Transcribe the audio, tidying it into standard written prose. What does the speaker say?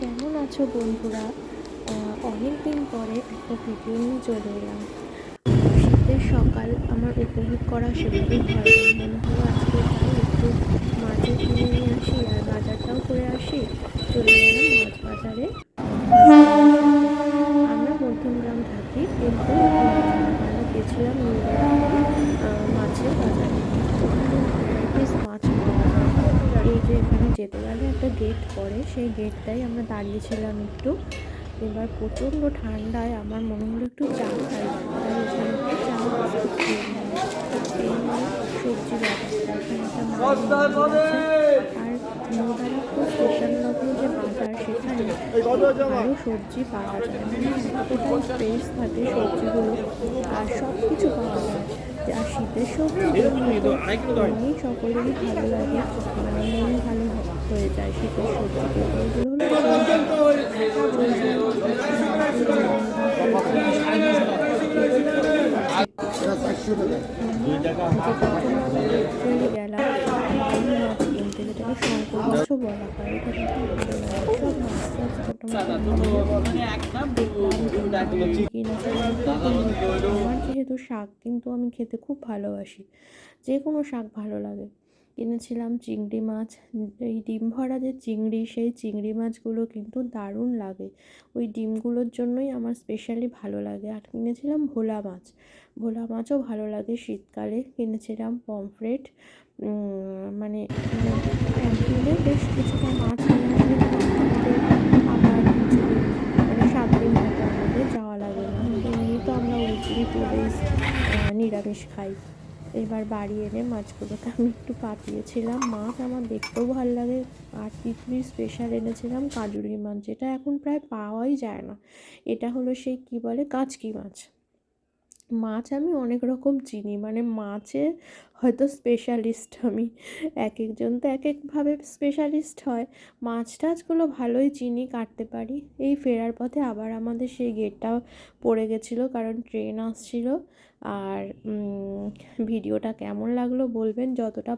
কেমন আছো বন্ধুরা? অনেক দিন পরে একটা ভিডিও নিয়ে চলে এলাম। শীতের সকাল আমার উপভোগ করা সেভাবেই হয় না। মনে হলো আজকে যাই একটু মাছও কিনে নিয়ে আসি আর বাজারটাও করে আসি। চলে গেলাম মাছ বাজারে হাজব্যান্ডের সাথে। আমরা মধ্যমগ্রাম থাকি, কিন্তু আমরা গেছিলাম নিউ ব্যারাকপুর মাছের বাজারে। ওখানে ভ্যারাইটিস মাছ পাওয়া যায়। এই যে এখানে যেতে গেলে একটা গেট পড়ে, সেই গেটটাই আমরা দাঁড়িয়েছিলাম একটু। এবার প্রচণ্ড ঠান্ডায় আমার মনে হলো একটু চা খাই, তাই ওখানে গিয়ে চা বিস্কুট খেয়ে নিলাম। এই হলো সবজির অবস্থা। এখানে একটা মায়ের মন্দির আছে, আর নিউ ব্যারাকপুর স্টেশন লগ্ন যে বাজার, সেখানে ভালো সবজি পাওয়া যায়, মানে এতটাই ফ্রেশ থাকে সবজিগুলো, আর সব কিছু পাওয়া যায়। আর শীতের সবজি দেখলে তো এমনি সকলেরই ভালো লাগে, মানে মন ভালো হয়ে যায় শীতের সবজি দেখলে। এগুলো হলো চলে গেলাম বাউল মাছ কিনতে, যেটাকে শঙ্কর মাছও বলা হয়। এটা কিন্তু ভালো লাগে, সব মাছ টাছ মোটামুটি কিনেছিলাম। আমার যেহেতু শাক কিন্তু আমি খেতে খুব ভালোবাসি, যে কোনো শাক ভালো লাগে। কিনেছিলাম চিংড়ি মাছ। এই ডিম ভরা যে চিংড়ি, সেই চিংড়ি মাছগুলো কিন্তু দারুণ লাগে। ওই ডিমগুলোর জন্যই আমার স্পেশালি ভালো লাগে। আর কিনেছিলাম ভোলা মাছ। ভোলা মাছও ভালো লাগে শীতকালে। কিনেছিলাম পমফ্রেট। মানে একদিনে বেশ কিছুটা মাছ নিয়ে আসলে আমাদের আবার কিছুদিন, মানে 7 দিন মতো আমাদের যাওয়া লাগে না। এমনি তো আমরা উইকলি 2 ডেজ নিরামিষ খাই। এবার বাড়ি এনে মাছগুলোকে আমি একটু পাঠিয়েছিলাম। মাছ আমার দেখতেও ভালো লাগে। আর তিতলির স্পেশাল এনেছিলাম কাজুরি মাছ, যেটা এখন প্রায় পাওয়াই যায় না। এটা হলো সেই কী বলে, কাচকি মাছ। মাছ আমি অনেক রকম চিনি, মানে মাছে হয়তো স্পেশালিস্ট আমি। এক একজন তো এক একভাবে স্পেশালিস্ট হয়। মাছ টাছগুলো ভালোই চিনি, কাটতে পারি। এই ফেরার পথে আবার আমাদের সেই গেটটা পড়ে গেছিলো, কারণ ট্রেন আসছিল। আর ভিডিওটা কেমন লাগলো বলবেন। যতটা